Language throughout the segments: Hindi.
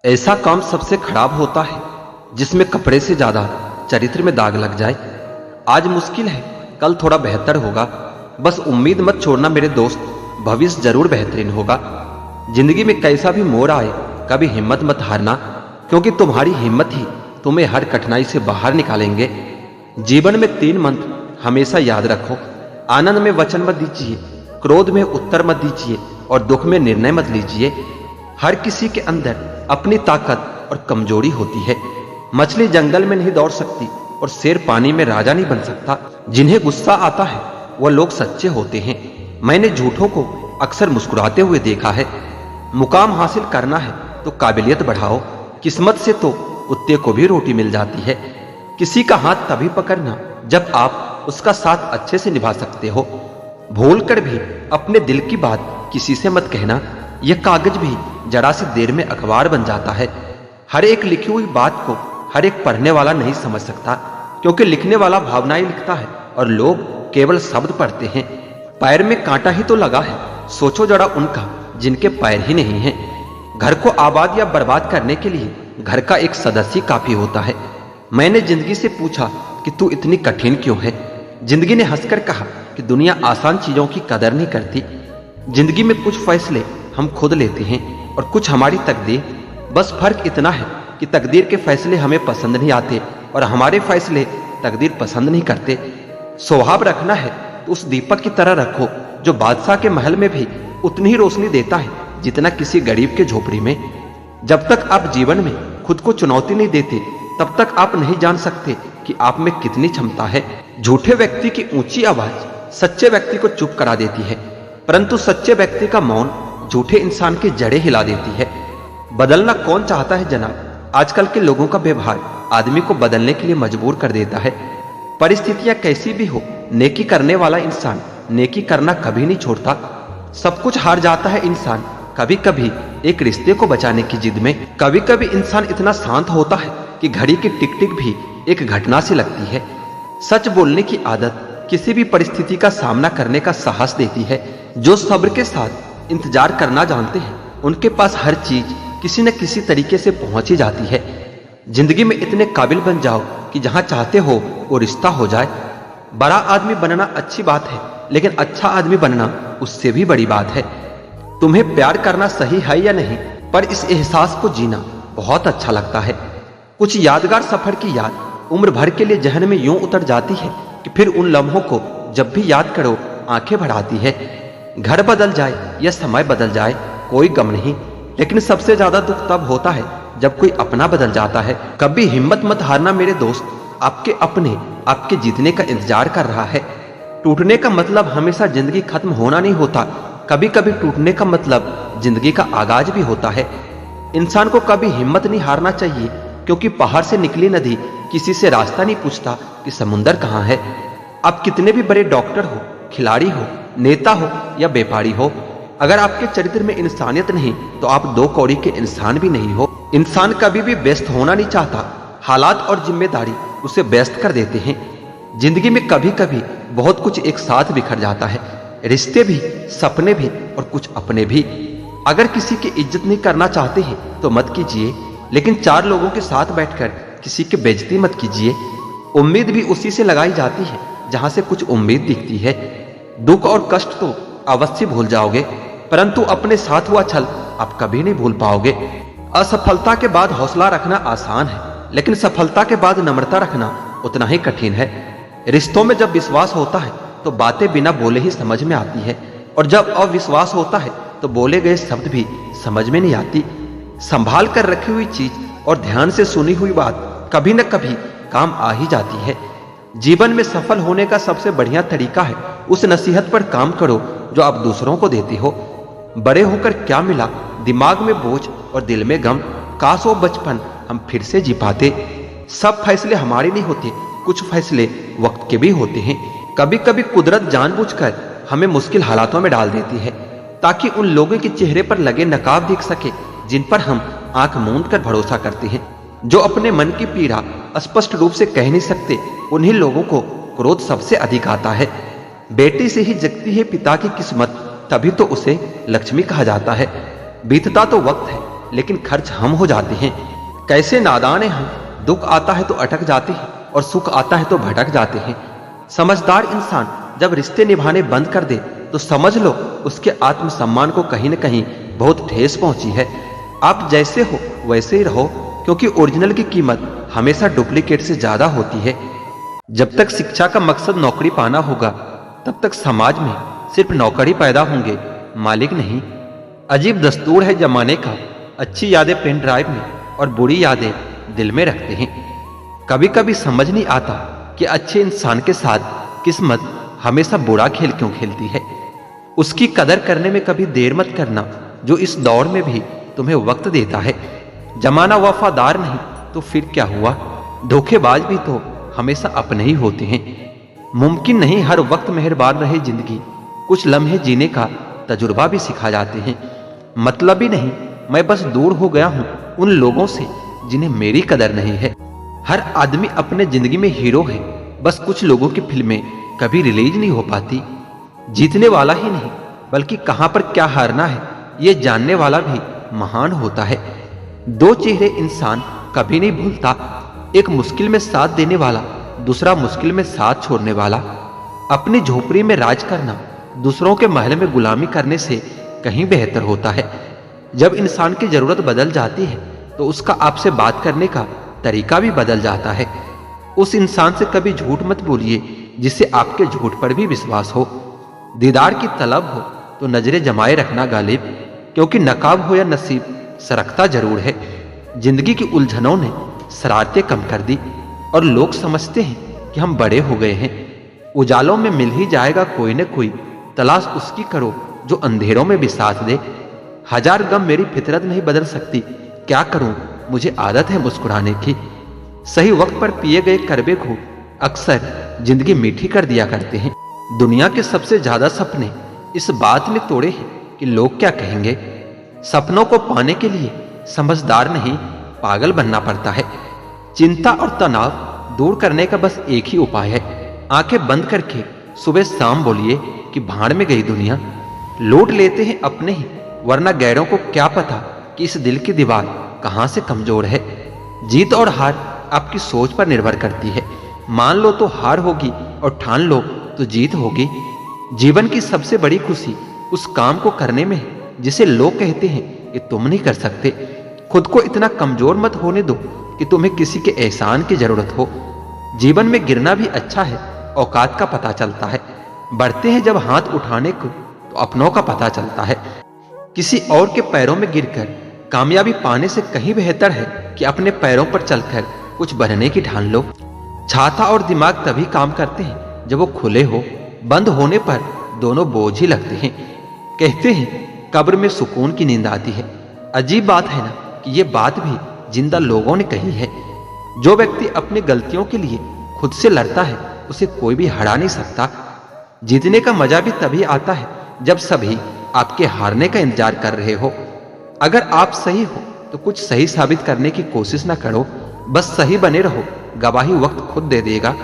ऐसा काम सबसे खराब होता है जिसमें कपड़े से ज्यादा चरित्र में दाग लग जाए। आज मुश्किल है, कल थोड़ा बेहतर होगा। बस उम्मीद मत छोड़ना मेरे दोस्त, भविष्य जरूर बेहतरीन होगा। जिंदगी में कैसा भी मोड़ आए, कभी हिम्मत मत हारना, क्योंकि तुम्हारी हिम्मत ही तुम्हें हर कठिनाई से बाहर निकालेंगे। जीवन में 3 मंत्र हमेशा याद रखो। आनंद में वचन मत दीजिए, क्रोध में उत्तर मत दीजिए और दुख में निर्णय मत लीजिए। हर किसी के अंदर अपनी ताकत और कमजोरी होती है। मछली जंगल में नहीं दौड़ सकती और शेर पानी में राजा नहीं बन सकता। जिन्हें गुस्सा आता है वह लोग सच्चे होते हैं। मैंने झूठों को अक्सर मुस्कुराते हुए देखा है। मुकाम हासिल करना है तो काबिलियत बढ़ाओ, किस्मत से तो कुत्ते को भी रोटी मिल जाती है। किसी का हाथ तभी पकड़ना जब आप उसका साथ अच्छे से निभा सकते हो। भूल कर भी अपने दिल की बात किसी से मत कहना, यह कागज भी जरा सी देर में अखबार बन जाता है। हर एक लिखी हुई बात को हर एक पढ़ने वाला नहीं समझ सकता, क्योंकि लिखने वाला भावनाएं लिखता है और लोग केवल शब्द पढ़ते हैं। पैर में कांटा ही तो लगा है, सोचो जरा उनका जिनके पैर ही नहीं हैं। घर को आबाद या बर्बाद करने के लिए घर का एक सदस्य काफी होता है। मैंने जिंदगी से पूछा कि तू इतनी कठिन क्यों है। जिंदगी ने हंसकर कहा कि दुनिया आसान चीजों की कदर नहीं करती। जिंदगी में कुछ फैसले हम खुद लेते हैं और कुछ हमारी तकदीर। बस फर्क इतना है कि तकदीर के फैसले हमें पसंद नहीं आते और हमारे फैसले तकदीर पसंद नहीं करते। स्वभाव रखना है तो उस दीपक की तरह रखो जो बादशाह के महल में भी उतनी ही रोशनी देता है जितना किसी गरीब के झोपड़ी में। जब तक आप जीवन में खुद को चुनौती नहीं देते, तब तक आप नहीं जान सकते कि आप में कितनी क्षमता है। झूठे व्यक्ति की ऊंची आवाज सच्चे व्यक्ति को चुप करा देती है, परंतु सच्चे व्यक्ति का मौन झूठे इंसान की जड़ें हिला देती है। बदलना कौन चाहता है जनाब? आजकल के लोगों का व्यवहार आदमी को बदलने के लिए मजबूर कर देता है। परिस्थितियां कैसी भी हो, नेकी करने वाला इंसान नेकी करना कभी नहीं छोड़ता। सब कुछ हार जाता है इंसान कभी कभी एक रिश्ते को बचाने की जिद में। कभी कभी इंसान इतना शांत होता है कि घड़ी की टिक टिक भी एक घटना सी लगती है। सच बोलने की आदत किसी भी परिस्थिति का सामना करने का साहस देती है। जो सब्र के साथ इंतजार करना जानते हैं, उनके पास हर चीज किसी न किसी तरीके से पहुंच ही जाती है। जिंदगी में इतने काबिल बन जाओ कि जहां चाहते हो वो रिश्ता हो जाए। बड़ा आदमी बनना अच्छी बात है, लेकिन अच्छा आदमी बनना उससे भी बड़ी बात है। तुम्हें प्यार करना सही है या नहीं, पर इस एहसास को जीना बहुत अच्छा लगता है। कुछ यादगार सफर की याद उम्र भर के लिए जहन में यूं उतर जाती है कि फिर उन लम्हों को जब भी याद करो आंखें भर आती है। घर बदल जाए या समय बदल जाए कोई गम नहीं, लेकिन सबसे ज्यादा दुख तब होता है जब कोई अपना बदल जाता है। कभी हिम्मत मत हारना मेरे दोस्त, आपके अपने आपके जीतने का इंतजार कर रहा है। टूटने का मतलब हमेशा जिंदगी खत्म होना नहीं होता, कभी कभी टूटने का मतलब जिंदगी का आगाज भी होता है। इंसान को कभी हिम्मत नहीं हारना चाहिए, क्योंकि पहाड़ से निकली नदी किसी से रास्ता नहीं पूछता कि समुंदर कहाँ है। आप कितने भी बड़े डॉक्टर हो, खिलाड़ी हो, नेता हो या व्यापारी हो, अगर आपके चरित्र में इंसानियत नहीं तो आप 2 कौड़ी के इंसान भी नहीं हो। इंसान कभी भी व्यस्त होना नहीं चाहता, हालात और जिम्मेदारी उसे व्यस्त कर देते हैं। जिंदगी में कभी कभी बहुत कुछ एक साथ बिखर जाता है, रिश्ते भी, सपने भी और कुछ अपने भी। अगर किसी की इज्जत नहीं करना चाहते हैं तो मत कीजिए, लेकिन 4 लोगों के साथ बैठकर किसी की बेइज्जती मत कीजिए। उम्मीद भी उसी से लगाई जाती है जहां से कुछ उम्मीद दिखती है। दुख और कष्ट तो अवश्य भूल जाओगे, परंतु अपने साथ हुआ छल आप कभी नहीं भूल पाओगे। असफलता के बाद हौसला रखना आसान है, लेकिन सफलता के बाद नम्रता रखना उतना ही कठिन है। रिश्तों में जब विश्वास होता है तो बातें बिना बोले ही समझ में आती है, और जब अविश्वास होता है तो बोले गए शब्द भी समझ में नहीं आती। संभाल कर रखी हुई चीज और ध्यान से सुनी हुई बात कभी न कभी काम आ ही जाती है। जीवन में सफल होने का सबसे बढ़िया तरीका है उस नसीहत पर काम करो जो आप दूसरों को देते हो। बड़े होकर क्या मिला, दिमाग में बोझ और दिल में गम, काश वो बचपन हम फिर से जी पाते। सब फैसले हमारे नहीं होते, कुछ फैसले वक्त के भी होते हैं। कभी कभी कुदरत जानबूझकर हमें मुश्किल हालातों में डाल देती है, ताकि उन लोगों के चेहरे पर लगे नकाब दिख सके जिन पर हम आंख मूंद कर भरोसा करते हैं। जो अपने मन की पीड़ा स्पष्ट रूप से कह नहीं सकते, उन्हीं लोगों को क्रोध सबसे अधिक आता है। बेटी से ही जगती है पिता की किस्मत, तभी तो उसे लक्ष्मी कहा जाता है। बीतता तो वक्त है, लेकिन खर्च हम हो जाते हैं। कैसे नादान हैं हम, दुख आता है तो अटक जाते हैं और सुख आता है तो भटक जाते हैं। समझदार इंसान जब रिश्ते निभाने बंद कर दे तो समझ लो उसके आत्मसम्मान को कहीं न कहीं बहुत ठेस पहुंची है। आप जैसे हो वैसे ही रहो, क्योंकि ओरिजिनल की कीमत हमेशा डुप्लीकेट से ज्यादा होती है। जब तक शिक्षा का मकसद नौकरी पाना होगा तब तक समाज में सिर्फ नौकरी पैदा होंगे, मालिक नहीं। अजीब दस्तूर है जमाने का, अच्छी यादें पेन ड्राइव में और बुरी यादें दिल में रखते हैं। कभी कभी समझ नहीं आता कि अच्छे इंसान के साथ किस्मत हमेशा बुरा खेल क्यों खेलती है। उसकी कदर करने में कभी देर मत करना, जो इस दौर में भी तुम्हें वक्त देता है। जमाना वफादार नहीं तो फिर क्या हुआ, धोखेबाज भी तो हमेशा अपने ही होते हैं। मुमकिन नहीं हर वक्त मेहरबान रहे जिंदगी, कुछ लम्हे जीने का तजुर्बा भी सिखा जाते हैं। मतलब ही नहीं मैं बस दूर हो गया हूं उन लोगों से जिन्हें मेरी कदर नहीं है। हर आदमी अपने जिंदगी में हीरो है, बस कुछ लोगों की फिल्में कभी रिलीज नहीं हो पाती। जीतने वाला ही नहीं बल्कि कहां पर क्या हारना है ये जानने वाला भी महान होता है। दो चेहरे इंसान कभी नहीं भूलता, एक मुश्किल में साथ देने वाला, दूसरा मुश्किल में साथ छोड़ने वाला। अपनी झोपड़ी में राज करना दूसरों के महल में गुलामी करने से कहीं बेहतर होता है। जब इंसान की जरूरत बदल जाती है तो उसका आपसे बात करने का तरीका भी बदल जाता है। उस इंसान से कभी झूठ मत बोलिए जिससे आपके झूठ पर भी विश्वास हो। दीदार की तलब हो तो नजरें जमाए रखना गालिब, क्योंकि नकाब हो या नसीब सरकता जरूर है। जिंदगी की उलझनों ने शरारतें कम कर दी और लोग समझते हैं कि हम बड़े हो गए हैं। उजालों में मिल ही जाएगा कोई न कोई, तलाश उसकी करो जो अंधेरों में भी साथ दे। हजार गम मेरी फितरत नहीं बदल सकती, क्या करूं मुझे आदत है मुस्कुराने की। सही वक्त पर पिए गए करबे घूंट अक्सर जिंदगी मीठी कर दिया करते हैं। दुनिया के सबसे ज्यादा सपने इस बात ने तोड़े हैं कि लोग क्या कहेंगे। सपनों को पाने के लिए समझदार नहीं पागल बनना पड़ता है। चिंता और तनाव दूर करने का बस एक ही उपाय है, आंखें बंद करके सुबह शाम बोलिए कि भाड़ में गई दुनिया। लूट लेते हैं अपने ही, वरना गैरों को क्या पता कि इस दिल की दीवार कहां से कमजोर है। जीत और हार आपकी सोच पर निर्भर करती है। मान लो तो हार होगी और ठान लो तो जीत होगी। जीवन की सबसे बड़ी खुशी उस काम को करने में है जिसे लोग कहते हैं कि तुम नहीं कर सकते। खुद को इतना कमजोर मत होने दो कि तुम्हें किसी के एहसान की जरूरत हो। जीवन में गिरना भी अच्छा है, औकात का पता चलता है। बढ़ते हैं जब हाथ उठाने को तो अपनों का पता चलता है। किसी और के पैरों में गिरकर कामयाबी पाने से कहीं बेहतर है कि अपने पैरों पर चलकर कुछ बनने की ठान लो। छाता और दिमाग तभी काम करते हैं जब वो खुले हो, बंद होने पर दोनों बोझ ही लगते हैं। कहते हैं कब्र में सुकून की नींद आती है। अजीब बात है ना कि ये बात भी जिंदा लोगों ने कही है। जो व्यक्ति अपनी गलतियों के लिए खुद से लड़ता है उसे कोई भी हरा नहीं सकता। जीतने का मजा भी तभी आता है जब सभी आपके हारने का इंतजार कर रहे हो। अगर आप सही हो तो कुछ सही साबित करने की कोशिश ना करो, बस सही बने रहो, गवाही वक्त खुद दे देगा।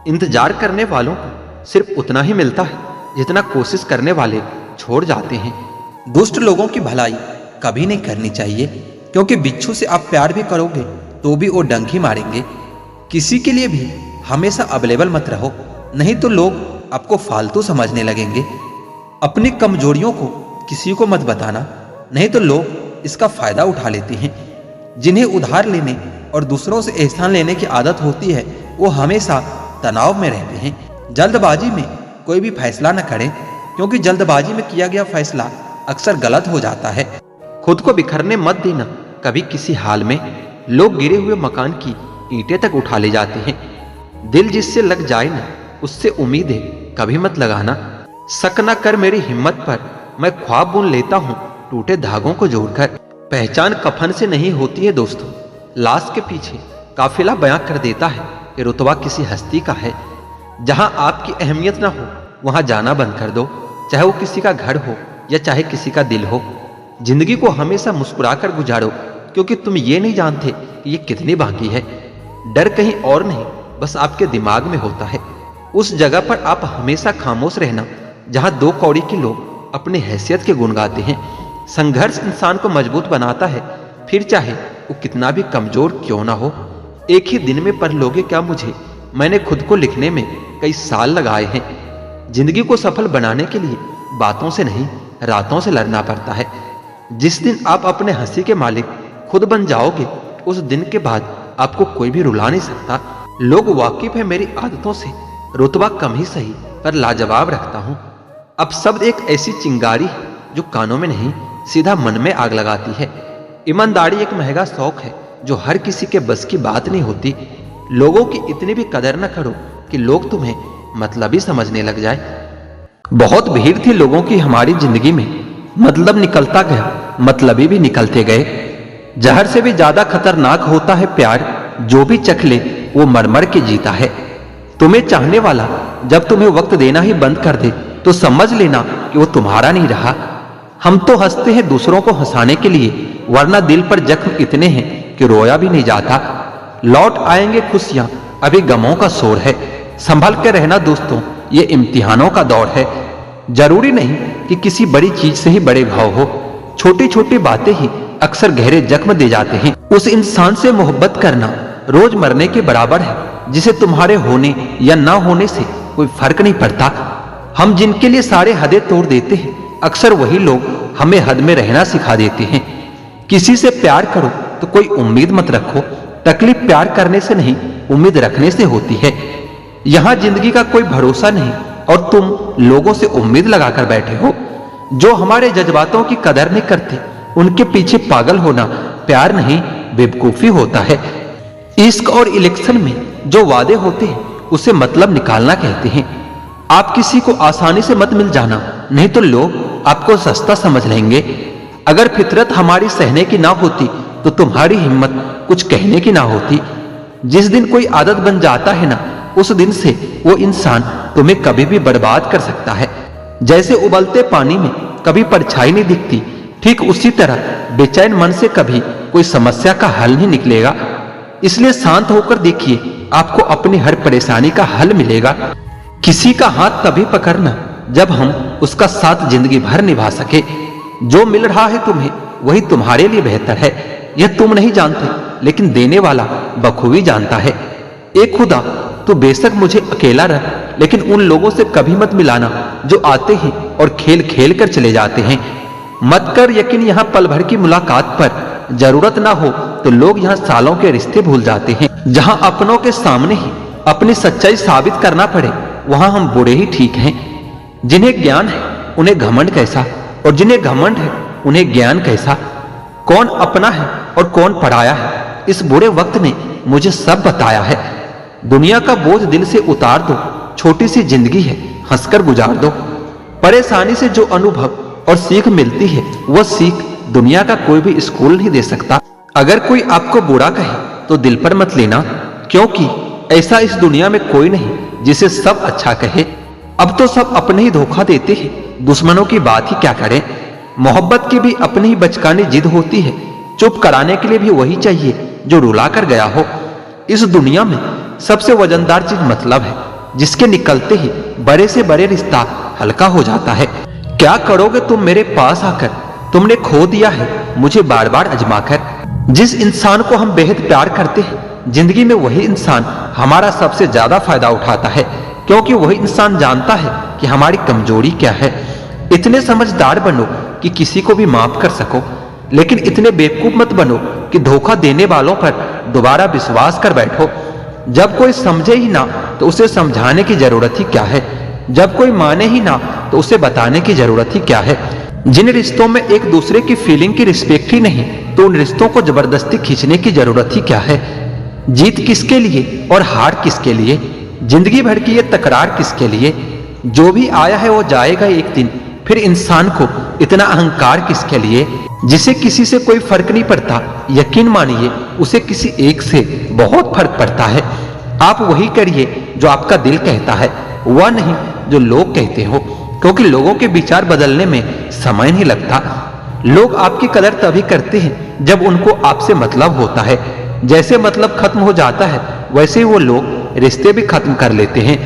इंतजार करने वालों को सिर्फ उतना ही मिलता है जितना कोशिश करने वाले छोड़ जाते हैं। दुष्ट लोगों की भलाई कभी नहीं करनी चाहिए, क्योंकि बिच्छू से आप प्यार भी करोगे तो भी वो डंक ही मारेंगे। किसी के लिए भी हमेशा अवेलेबल मत रहो, नहीं तो लोग आपको फालतू समझने लगेंगे। अपनी कमजोरियों को किसी को मत बताना, नहीं तो लोग इसका फायदा उठा लेते हैं। जिन्हें उधार लेने और दूसरों से एहसान लेने की आदत होती है वो हमेशा तनाव में रहते हैं। जल्दबाजी में कोई भी फैसला न करें, क्योंकि जल्दबाजी में किया गया फैसला अक्सर गलत हो जाता है। खुद को बिखरने मत देना कभी किसी हाल में। लोग गिरे हुए मकान की ईंटें तक उठा ले जाते हैं। दिल जिससे लग जाए ना उससे उम्मीदें कभी मत लगाना। शक न कर मेरी हिम्मत पर, मैं ख्वाब बुन लेता हूँ टूटे धागों को जोड़कर। पहचान कफन से नहीं होती है दोस्तों, लाश के पीछे काफिला बयां कर देता है कि रुतबा किसी हस्ती का है। जहां आपकी अहमियत ना हो वहां जाना बंद कर दो, चाहे वो किसी का घर हो या चाहे किसी का दिल हो। जिंदगी को हमेशा मुस्कुराकर गुजारो, क्योंकि तुम ये नहीं जानते कि ये कितनी बाकी है। डर कहीं और नहीं, बस आपके दिमाग में होता है। उस जगह पर आप हमेशा खामोश रहना जहां दो कौड़ी के लोग अपनी हैसियत के गुण गाते हैं। संघर्ष इंसान को मजबूत बनाता है, फिर चाहे वो कितना भी कमजोर क्यों ना हो। एक ही दिन में पढ़ लोगे क्या मुझे? मैंने खुद को लिखने में कई साल लगाए हैं। जिंदगी को सफल बनाने के लिए बातों से नहीं, रातों से लड़ना पड़ता है। जिस दिन आप अपने हंसी के मालिक खुद बन जाओगे, उस दिन के बाद आपको कोई भी रुला नहीं सकता। लोग वाकिफ है मेरी आदतों से, रुतबा कम ही सही पर लाजवाब रखता हूं। अब शब्द एक ऐसी चिंगारी है जो कानों में नहीं, सीधा मन में आग लगाती है। ईमानदारी एक महंगा शौक है जो हर किसी के बस की बात नहीं होती। लोगों की इतनी भी कदर न करो कि लोग तुम्हें मतलबी समझने लग जाए। बहुत भीड़ थी लोगों की हमारी जिंदगी में, मतलब निकलता गया, मतलबी भी निकलते गए। जहर से भी ज्यादा खतरनाक होता है प्यार, जो भी चख ले वो मर मर के जीता है। तुम्हें चाहने वाला जब तुम्हें वक्त देना ही बंद कर दे तो समझ लेना कि वो तुम्हारा नहीं रहा। हम तो हंसते हैं दूसरों को हंसाने के लिए, वरना दिल पर जख्म इतने हैं कि रोया भी नहीं जाता। लौट आएंगे खुशियां, अभी गमों का शोर है। संभल के रहना दोस्तों, ये इम्तिहानों का दौर है। जरूरी नहीं कि किसी बड़ी चीज से ही बड़े भाव हो, छोटी छोटी बातें ही अक्सर गहरे जख्म दे जाते हैं। उस इंसान से मोहब्बत करना रोज मरने के बराबर है, जिसे तुम्हारे होने या ना होने से कोई फर्क नहीं पड़ता। हम जिनके लिए सारे हदें तोड़ देते हैं, अक्सर वही लोग हमें हद में रहना सिखा देते हैं। किसी से प्यार करो तो कोई उम्मीद मत रखो। तकलीफ प्यार करने से नहीं, उम्मीद रखने से होती है। यहां जिंदगी का कोई भरोसा नहीं और तुम लोगों से उम्मीद लगाकर बैठे हो। जो हमारे जज्बातों की कदर नहीं करते, उनके पीछे पागल होना प्यार नहीं, बेवकूफी होता है। इश्क और इलेक्शन में जो वादे होते हैं उसे मतलब निकालना कहते हैं। आप किसी को आसानी से मत मिल जाना, नहीं तो लोग आपको सस्ता समझ लेंगे। अगर फितरत हमारी सहने की ना होती तो तुम्हारी हिम्मत कुछ कहने की ना होती। जिस दिन कोई आदत बन जाता है ना, उस दिन से वो इंसान तुम्हें कभी भी बर्बाद कर सकता है। जैसे उबलते पानी में कभी परछाई नहीं दिखती, ठीक उसी तरह बेचैन मन से कभी कोई समस्या का हल नहीं निकलेगा। इसलिए शांत होकर देखिए, आपको अपनी हर परेशानी का हल मिलेगा। किसी का हाथ तभी पकड़ना जब हम उसका साथ जिंदगी भर निभा सके। जो मिल रहा है तुम्हें वही तुम्हारे लिए बेहतर है, यह तुम नहीं जानते, लेकिन देने वाला बखूबी जानता है। एक खुदा, तो बेशक मुझे अकेला रह, लेकिन उन लोगों से कभी मत मिलाना जो आते हैं और खेल खेल कर चले जाते हैं। मत कर यकीन यहाँ पल भर की मुलाकात पर, जरूरत ना हो तो लोग यहाँ सालों के रिश्ते भूल जाते हैं। जहाँ अपनों के सामने ही अपनी सच्चाई साबित करना पड़े, वहां हम बुरे ही ठीक हैं। जिन्हें ज्ञान है उन्हें घमंड कैसा, और जिन्हें घमंड है उन्हें ज्ञान कैसा। कौन अपना है और कौन पराया है, इस बुरे वक्त ने मुझे सब बताया है। दुनिया का बोझ दिल से उतार दो, छोटी सी जिंदगी है, हंसकर गुजार दो। परेशानी से जो अनुभव और सीख मिलती है, वह सीख दुनिया का कोई भी स्कूल नहीं दे सकता। अगर कोई आपको बुरा कहे तो दिल पर मत लेना, क्योंकि ऐसा इस दुनिया में कोई नहीं जिसे सब अच्छा कहे। अब तो सब अपने ही धोखा देते हैं, दुश्मनों की बात ही क्या करें। मोहब्बत की भी अपनी ही बचकानी जिद होती है, चुप कराने के लिए भी वही चाहिए जो रुला कर गया हो। इस दुनिया में सबसे वजनदार चीज मतलब है, जिसके निकलते ही बड़े से बड़े रिश्ता हल्का हो जाता है। क्या करोगे तुम मेरे पास आकर, तुमने खो दिया है मुझे बार बार अजमाकर। जिस इंसान को हम बेहद प्यार करते हैं, जिंदगी में वही इंसान हमारा सबसे ज्यादा फायदा उठाता है, क्योंकि वही इंसान जानता है कि हमारी कमजोरी क्या है। इतने समझदार बनो कि किसी को भी माफ कर सको, लेकिन इतने बेवकूफ मत बनो कि धोखा देने वालों पर दोबारा विश्वास कर बैठो। जब कोई समझे ही ना तो उसे समझाने की जरूरत ही क्या है। जब कोई माने ही ना तो उसे बताने की जरूरत ही क्या है। जिन रिश्तों में एक दूसरे की फीलिंग की रिस्पेक्ट ही नहीं, तो उन रिश्तों को जबरदस्ती खींचने की जरूरत ही क्या है। जीत किसके लिए और हार किसके लिए, जिंदगी भर की ये तकरार किसके लिए। जो भी आया है वो जाएगा एक दिन, फिर इंसान को इतना अहंकार किसके लिए। जिसे किसी से कोई फर्क नहीं पड़ता, यकीन मानिए उसे किसी एक से बहुत फर्क पड़ता है। आप वही करिए जो आपका दिल कहता है, वह नहीं जो लोग कहते हो, क्योंकि लोगों के विचार बदलने में समय नहीं लगता। लोग आपकी कदर तभी करते हैं जब उनको आपसे मतलब होता है। जैसे मतलब खत्म हो जाता है, वैसे ही वो लोग रिश्ते भी खत्म कर लेते हैं।